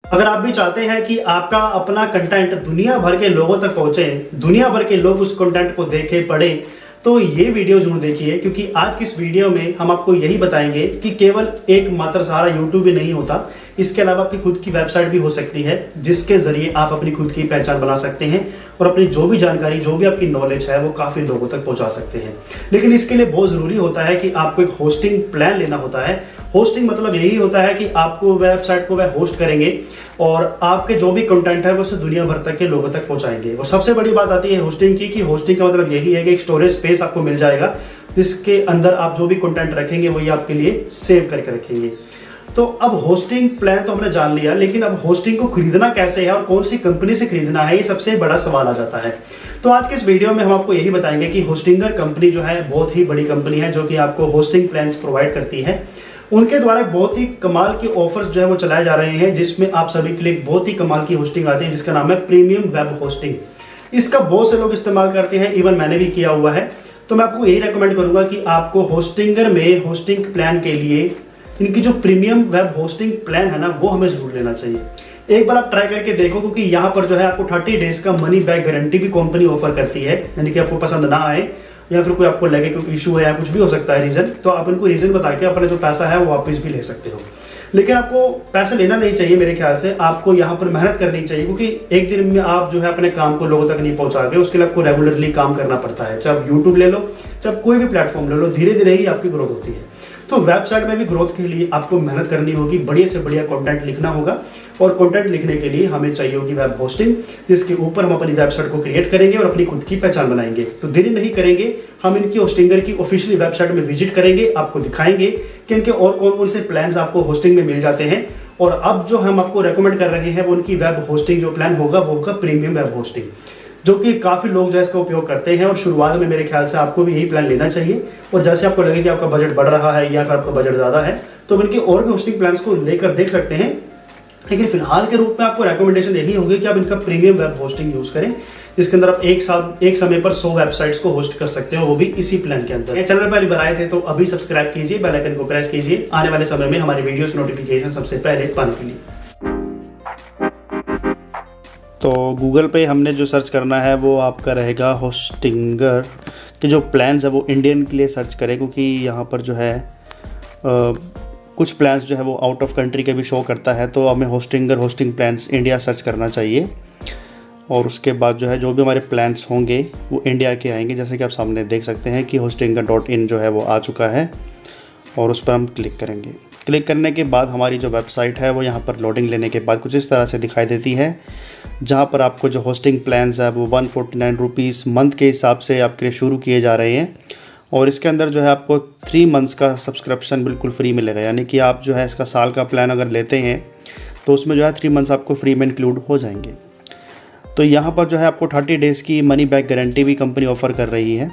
अगर आप भी चाहते हैं कि आपका अपना कंटेंट दुनिया भर के लोगों तक पहुंचे, दुनिया भर के लोग उस कंटेंट को देखें, पढ़ें, तो ये वीडियो जरूर देखिए, क्योंकि आज की इस वीडियो में हम आपको यही बताएंगे कि केवल एक मात्र सहारा यूट्यूब ही नहीं होता। इसके अलावा आपकी खुद की वेबसाइट भी हो सकती है, जिसके जरिए आप अपनी खुद की पहचान बना सकते हैं और अपनी जो भी जानकारी, जो भी आपकी नॉलेज है, वो काफ़ी लोगों तक पहुंचा सकते हैं। लेकिन इसके लिए बहुत ज़रूरी होता है कि आपको एक होस्टिंग प्लान लेना होता है। होस्टिंग मतलब यही होता है कि आपको वेबसाइट को वह होस्ट करेंगे और आपके जो भी कंटेंट है वो उसे दुनिया भर तक के लोगों तक पहुंचाएंगे। और सबसे बड़ी बात आती है होस्टिंग की, कि होस्टिंग का मतलब यही है कि एक स्टोरेज स्पेस आपको मिल जाएगा, जिसके अंदर आप जो भी कंटेंट रखेंगे वही आपके लिए सेव करके रखेंगे। तो अब होस्टिंग प्लान तो हमने जान लिया, लेकिन अब होस्टिंग को खरीदना कैसे है और कौन सी कंपनी से खरीदना है, ये सबसे बड़ा सवाल आ जाता है। तो आज के इस वीडियो में हम आपको यही बताएंगे कि होस्टिंगर कंपनी जो है बहुत ही बड़ी कंपनी है, जो कि आपको होस्टिंग प्लान्स प्रोवाइड करती है। उनके द्वारा बहुत ही कमाल के ऑफर्स जो है वो चलाए जा रहे हैं, जिसमें आप सभी के लिए बहुत ही कमाल की होस्टिंग आती है, जिसका नाम है प्रीमियम वेब होस्टिंग। इसका बहुत से लोग इस्तेमाल करते हैं, इवन मैंने भी किया हुआ है। तो मैं आपको यही रेकमेंड करूंगा कि आपको होस्टिंगर में होस्टिंग प्लान के लिए इनकी जो प्रीमियम वेब होस्टिंग प्लान है ना, वो हमें जरूर लेना चाहिए। एक बार आप ट्राई करके देखो, क्योंकि यहाँ पर जो है आपको 30 डेज का मनी बैक गारंटी भी कंपनी ऑफर करती है। यानी कि आपको पसंद ना आए या फिर कोई आपको लगे कोई इशू है या कुछ भी हो सकता है रीजन, तो आप उनको रीजन बता के अपना जो पैसा है वो वापस भी ले सकते हो। लेकिन आपको पैसा लेना नहीं चाहिए मेरे ख्याल से, आपको यहाँ पर मेहनत करनी चाहिए, क्योंकि एक दिन में आप जो है अपने काम को लोगों तक नहीं पहुंचा गए। उसके लिए आपको रेगुलरली काम करना पड़ता है। चाहे आप यूट्यूब ले लो, चाहे कोई भी प्लेटफॉर्म ले लो, धीरे धीरे ही आपकी ग्रोथ होती है। तो वेबसाइट में भी ग्रोथ के लिए आपको मेहनत करनी होगी, बढ़िया से बढ़िया कंटेंट लिखना होगा। और कंटेंट लिखने के लिए हमें चाहिए होगी वेब होस्टिंग, जिसके ऊपर हम अपनी वेबसाइट को क्रिएट करेंगे और अपनी खुद की पहचान बनाएंगे। तो देरी नहीं करेंगे, हम इनकी होस्टिंगर की ऑफिशियली वेबसाइट में विजिट करेंगे, आपको दिखाएंगे कि इनके और कौन कौन से प्लान्स आपको होस्टिंग में मिल जाते हैं। और अब जो हम आपको रेकमेंड कर रहे हैं वो उनकी वेब होस्टिंग जो प्लान होगा वो होगा प्रीमियम वेब होस्टिंग, जो कि काफ़ी लोग जो है इसका उपयोग करते हैं। और शुरुआत में मेरे ख्याल से आपको भी यही प्लान लेना चाहिए। और जैसे आपको लगे कि आपका बजट बढ़ रहा है या फिर आपका बजट ज़्यादा है, तो इनके और भी होस्टिंग प्लान्स को लेकर देख सकते हैं। लेकिन फिलहाल के रूप में आपको रेकमेंडेशन यही होगी कि आप इनका प्रीमियम वेब होस्टिंग यूज़ करें, जिसके अंदर आप एक समय पर 100 वेबसाइट्स को होस्ट कर सकते हो, वो भी इसी प्लान के अंदर। चैनल पर पहली बार आए थे तो अभी सब्सक्राइब कीजिए, बेल आइकन को प्रेस कीजिए आने वाले समय में हमारी वीडियोस नोटिफिकेशन सबसे पहले पाने के लिए। तो गूगल पे हमने जो सर्च करना है वो आपका रहेगा होस्टिंगर के जो प्लान्स है वो इंडियन के लिए सर्च करें, क्योंकि यहाँ पर जो है कुछ प्लान्स जो है वो आउट ऑफ कंट्री के भी शो करता है। तो हमें होस्टिंग प्लान्स इंडिया सर्च करना चाहिए। और उसके बाद जो है जो भी हमारे प्लान्स होंगे वो इंडिया के आएंगे। जैसे कि आप सामने देख सकते हैं कि hostinger.in जो है वो आ चुका है और उस पर हम क्लिक करेंगे। क्लिक करने के बाद हमारी जो वेबसाइट है वो यहाँ पर लोडिंग लेने के बाद कुछ इस तरह से दिखाई देती है, जहाँ पर आपको जो होस्टिंग प्लान्स है वो 149 रुपीज़ मंथ के हिसाब से आपके लिए शुरू किए जा रहे हैं। और इसके अंदर जो है आपको 3 मंथ्स का सब्सक्रिप्शन बिल्कुल फ्री मिलेगा। यानी कि आप जो है इसका साल का प्लान अगर लेते हैं तो उसमें जो है 3 मंथ्स आपको फ्री में इंक्लूड हो जाएंगे। तो यहाँ पर जो है आपको 30 डेज़ की मनी बैक गारंटी भी कंपनी ऑफ़र कर रही है।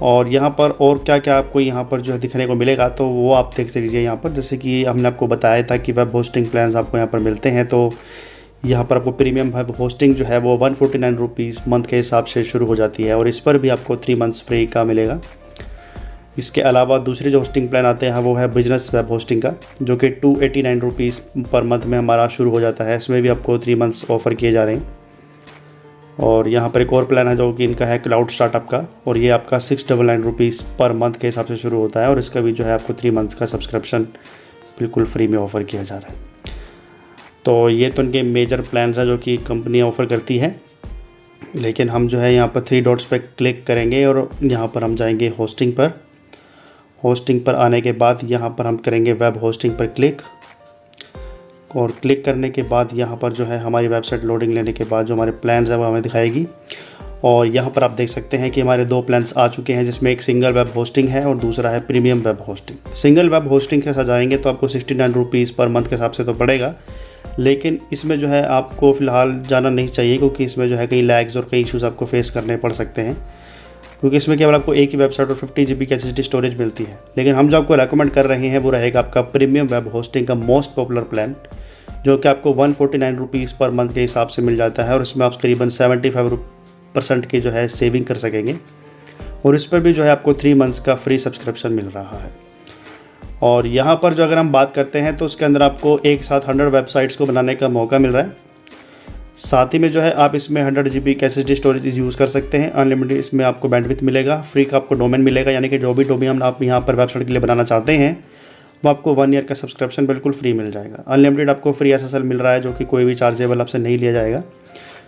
और यहाँ पर और क्या क्या आपको यहाँ पर जो है दिखने को मिलेगा, तो वो आप देख लीजिए यहाँ पर। जैसे कि हमने आपको बताया था कि वेब होस्टिंग प्लान्स आपको यहाँ पर मिलते हैं, तो यहाँ पर आपको प्रीमियम वेब होस्टिंग जो है वो 149 रुपीज़ मंथ के हिसाब से शुरू हो जाती है और इस पर भी आपको 3 मंथ्स फ्री का मिलेगा। इसके अलावा दूसरे जो होस्टिंग प्लान आते हैं वो है बिजनेस वेब होस्टिंग का, जो कि 289 रुपीज़ पर मंथ में हमारा शुरू हो जाता है। इसमें भी आपको 3 मंथ्स ऑफ़र किए जा रहे हैं। और यहाँ पर एक और प्लान है जो कि इनका है क्लाउड स्टार्टअप का, और ये आपका 699 रुपीज़ पर मंथ के हिसाब से शुरू होता है और इसका भी जो है आपको 3 मंथ्स का सब्सक्रिप्शन बिल्कुल फ्री में ऑफ़र किया जा रहा है। तो ये तो इनके मेजर प्लान्स हैं जो कि कंपनी ऑफ़र करती है। लेकिन हम जो है यहाँ पर 3 डॉट्स पे क्लिक करेंगे और यहाँ पर हम जाएंगे होस्टिंग पर। होस्टिंग पर आने के बाद यहाँ पर हम करेंगे वेब होस्टिंग पर क्लिक, और क्लिक करने के बाद यहाँ पर जो है हमारी वेबसाइट लोडिंग लेने के बाद जो हमारे प्लान्स हैं वो हमें दिखाएगी। और यहाँ पर आप देख सकते हैं कि हमारे 2 प्लान्स आ चुके हैं, जिसमें एक सिंगल वेब होस्टिंग है और दूसरा है premium web hosting. Single web hosting के साथ जाएंगे तो आपको 69 रुपीज़ पर मंथ के हिसाब से तो पड़ेगा, लेकिन इसमें जो है आपको फ़िलहाल जाना नहीं चाहिए, क्योंकि इसमें जो है कई लैग्स और कई इशूज़ आपको फेस करने पड़ सकते हैं। क्योंकि इसमें केवल आपको एक ही वेबसाइट और 50 GB की SSD स्टोरेज मिलती है। लेकिन हम जो आपको रेकमेंड कर रहे हैं वो रहेगा आपका प्रीमियम वेब होस्टिंग का मोस्ट पॉपुलर प्लान, जो कि आपको 149 रुपीज़ पर मंथ के हिसाब से मिल जाता है और इसमें आप करीबन 75% की जो है सेविंग कर सकेंगे। और इस पर भी जो है आपको 3 मंथ्स का फ्री सब्सक्रिप्शन मिल रहा है। और यहाँ पर जो अगर हम बात करते हैं तो उसके अंदर आपको एक साथ 100 वेबसाइट्स को बनाने का मौका मिल रहा है। साथ ही में जो है आप इसमें 100 GB का SSD स्टोरेज यूज़ कर सकते हैं। अनलिमिटेड इसमें आपको बैंडविड्थ मिलेगा। फ्री का आपको डोमेन मिलेगा, यानी कि जो भी डोमेन आप यहाँ पर वेबसाइट के लिए बनाना चाहते हैं वो आपको 1 ईयर का सब्सक्रिप्शन बिल्कुल फ्री मिल जाएगा। अनलिमिटेड आपको फ्री SSL मिल रहा है, जो कि कोई भी चार्जेबल आपसे नहीं लिया जाएगा।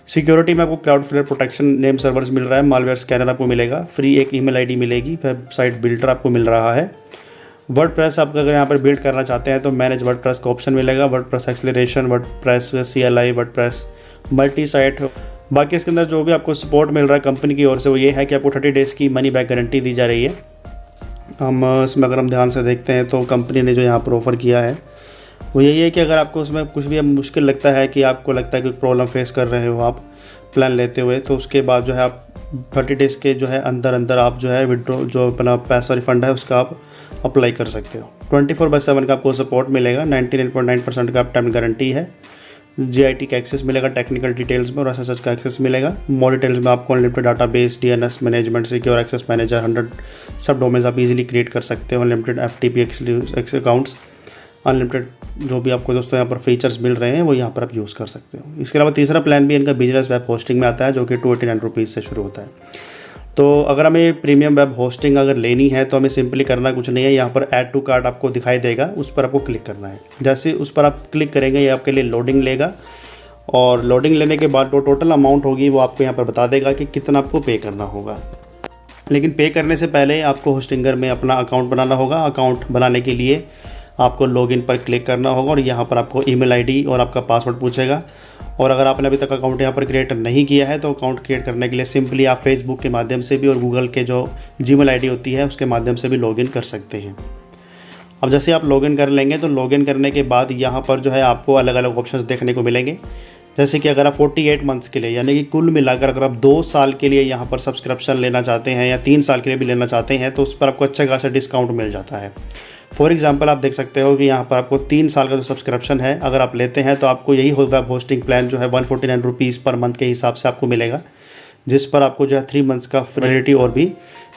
सिक्योरिटी में आपको क्लाउडफ्लेयर प्रोटेक्शन नेम सर्वर्स मिल रहा है, मालवेयर स्कैनर आपको मिलेगा, फ्री एक ईमेल आईडी मिलेगी, वेबसाइट बिल्डर आपको मिल रहा है। वर्डप्रेस आप अगर यहाँ पर बिल्ड करना चाहते हैं तो मैनेज वर्डप्रेस का ऑप्शन मिलेगा, WordPress acceleration, WordPress CLI, WordPress multi site. बाकी इसके अंदर जो भी आपको सपोर्ट मिल रहा है कंपनी की ओर से वो ये है कि आपको 30 डेज़ की मनी बैक गारंटी दी जा रही है। हम इसमें अगर हम ध्यान से देखते हैं तो कंपनी ने जो यहाँ पर ऑफ़र किया है वो यही है कि अगर आपको उसमें कुछ भी मुश्किल लगता है, कि आपको लगता है कि प्रॉब्लम फेस कर रहे हो आप प्लान लेते हुए, तो उसके बाद जो है आप 30 डेज़ के जो है अंदर आप जो है विड्रॉ जो अपना पैसा रिफ़ंड है उसका आप अप्लाई कर सकते हो। 24/7 का आपको सपोर्ट मिलेगा। 99.9% का आप टाइम गारंटी है। GIT का एक्सेस मिलेगा टेक्निकल डिटेल्स में, और SSH का एक्सेस मिलेगा। मोर डिटेल्स में आपको unlimited database, DNS management, secure access manager, 100 sub domains आप इजीली क्रिएट कर सकते हो। अनलिमिटेड FTP अकाउंट्स, अनलिमिटेड जो भी आपको दोस्तों यहाँ पर फीचर्स मिल रहे हैं वो यहाँ पर आप यूज़ कर सकते हो। इसके अलावा तीसरा प्लान भी इनका बिजनेस वेब होस्टिंग में आता है, जो कि 289 रुपीज़ से शुरू होता है। तो अगर हमें प्रीमियम वेब होस्टिंग अगर लेनी है तो हमें सिंपली करना कुछ नहीं है, यहाँ पर ऐड टू कार्ट आपको दिखाई देगा, उस पर आपको क्लिक करना है। जैसे उस पर आप क्लिक करेंगे ये आपके लिए लोडिंग लेगा, और लोडिंग लेने के बाद जो टोटल अमाउंट होगी वो आपको यहाँ पर बता देगा कि कितना आपको पे करना होगा। लेकिन पे करने से पहले आपको होस्टिंगर में अपना अकाउंट बनाना होगा। अकाउंट बनाने के लिए आपको लॉगिन पर क्लिक करना होगा, और यहाँ पर आपको ईमेल आईडी और आपका पासवर्ड पूछेगा। और अगर आपने अभी तक अकाउंट यहाँ पर क्रिएट नहीं किया है तो अकाउंट क्रिएट करने के लिए सिंपली आप फेसबुक के माध्यम से भी और गूगल के जो जीमेल आईडी होती है उसके माध्यम से भी लॉगिन कर सकते हैं। अब जैसे आप लॉगिन कर लेंगे तो लॉगिन करने के बाद यहाँ पर जो है आपको अलग अलग ऑप्शंस देखने को मिलेंगे। जैसे कि अगर आप 48 मंथ्स के लिए, यानी कि कुल मिलाकर अगर आप 2 साल के लिए यहाँ पर सब्सक्रिप्शन लेना चाहते हैं या 3 साल के लिए भी लेना चाहते हैं तो उस पर आपको अच्छा खासा डिस्काउंट मिल जाता है। फॉर एग्जांपल आप देख सकते हो कि यहाँ पर आपको 3 साल का जो सब्सक्रिप्शन है अगर आप लेते हैं तो आपको यही वेब होस्टिंग प्लान जो है 149 रुपीज़ पर मंथ के हिसाब से आपको मिलेगा, जिस पर आपको जो है 3 मंथ्स का वैलिडिटी और भी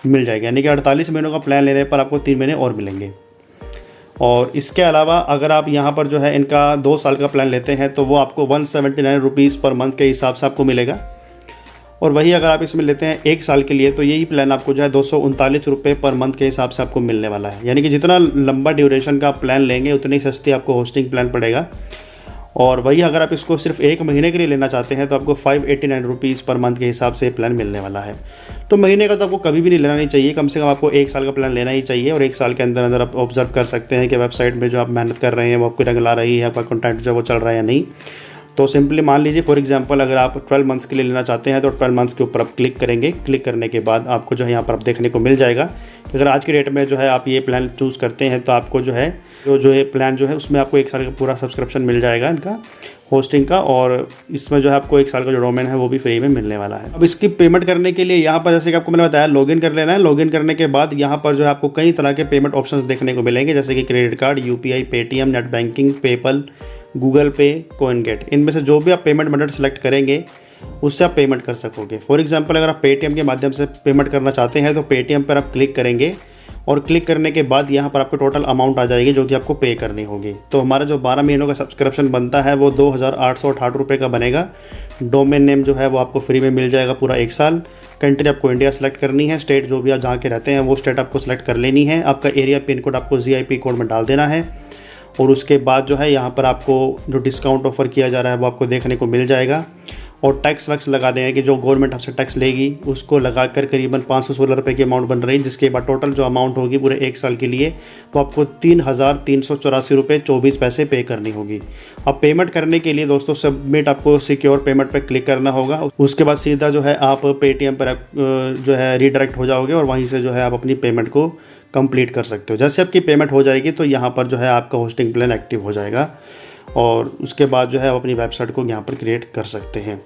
मिल जाएगा, यानी कि 48 महीनों का प्लान लेने पर आपको 3 महीने और मिलेंगे। और इसके अलावा अगर आप यहाँ पर जो है इनका 2 साल का प्लान लेते हैं तो वो आपको 179 रुपीज़ पर मंथ के हिसाब से आपको मिलेगा। और वही अगर आप इसमें लेते हैं 1 साल के लिए तो यही प्लान आपको जो है 239 रुपये पर मंथ के हिसाब से आपको मिलने वाला है। यानी कि जितना लंबा ड्यूरेशन का प्लान लेंगे उतनी सस्ती आपको होस्टिंग प्लान पड़ेगा। और वही अगर आप इसको सिर्फ 1 महीने के लिए लेना चाहते हैं तो आपको 589 रुपीज़ पर मंथ के हिसाब से प्लान मिलने वाला है। तो महीने का तो आपको कभी भी नहीं लेना नहीं चाहिए, कम से कम आपको 1 साल का प्लान लेना ही चाहिए। और 1 साल के अंदर अंदर आप ऑब्जर्व कर सकते हैं कि वेबसाइट में जो आप मेहनत कर रहे हैं वो आपको रंग ला रही है, आपका कंटेंट जो है वो चल रहा है या नहीं। तो सिंपली मान लीजिए फॉर एग्जांपल अगर आप 12 मंथ्स के लिए लेना चाहते हैं तो 12 मंथ्स के ऊपर आप क्लिक करेंगे। क्लिक करने के बाद आपको जो है यहाँ पर आप देखने को मिल जाएगा कि अगर आज की डेट में जो है आप ये प्लान चूज़ करते हैं तो आपको जो है ये प्लान जो है उसमें आपको 1 साल का पूरा सब्सक्रिप्शन मिल जाएगा इनका होस्टिंग का, और इसमें जो है आपको 1 साल का जो डोमेन है वो भी फ्री में मिलने वाला है। अब इसकी पेमेंट करने के लिए यहाँ पर जैसे कि आपको मैंने बताया लॉगिन कर लेना है। लॉगिन करने के बाद यहाँ पर जो है आपको कई तरह के पेमेंट ऑप्शंस देखने को मिलेंगे, जैसे कि credit card, UPI, Paytm, net banking, PayPal, Google पे, कोइनगेट। इनमें से जो भी आप पेमेंट मेथड सेलेक्ट करेंगे उससे आप पेमेंट कर सकोगे। फॉर एग्जांपल अगर आप पेटीएम के माध्यम से पेमेंट करना चाहते हैं तो पेटीएम पर आप क्लिक करेंगे, और क्लिक करने के बाद यहाँ पर आपको टोटल अमाउंट आ जाएगी जो कि आपको पे करनी होगी। तो हमारा जो 12 महीनों का सब्सक्रिप्शन बनता है वो 2868 रुपये का बनेगा। डोमेन नेम जो है वो आपको फ्री में मिल जाएगा पूरा 1 साल। कंट्री आपको इंडिया सेलेक्ट करनी है, स्टेट जो भी आप जहाँ के रहते हैं वो स्टेट आपको सेलेक्ट कर लेनी है। आपका एरिया पिन कोड आपको GIP कोड में डाल देना है, और उसके बाद जो है यहाँ पर आपको जो डिस्काउंट ऑफर किया जा रहा है वो आपको देखने को मिल जाएगा। और टैक्स वैक्स लगा दें कि जो गवर्नमेंट आपसे टैक्स लेगी उसको लगाकर करीबन 516 रुपये की अमाउंट बन रही है, जिसके बाद टोटल जो अमाउंट होगी पूरे 1 साल के लिए वो आपको 3,384 रुपये 24 पैसे पे करनी होगी। अब पेमेंट करने के लिए दोस्तों सबमिट आपको सिक्योर पेमेंट पर क्लिक करना होगा। उसके बाद सीधा जो है आप पेटीएम पर जो है रीडायरेक्ट हो जाओगे, और वहीं से जो है आप अपनी पेमेंट को कंप्लीट कर सकते हो। जैसे आपकी पेमेंट हो जाएगी तो यहाँ पर जो है आपका होस्टिंग प्लान एक्टिव हो जाएगा, और उसके बाद जो है आप अपनी वेबसाइट को यहाँ पर क्रिएट कर सकते हैं।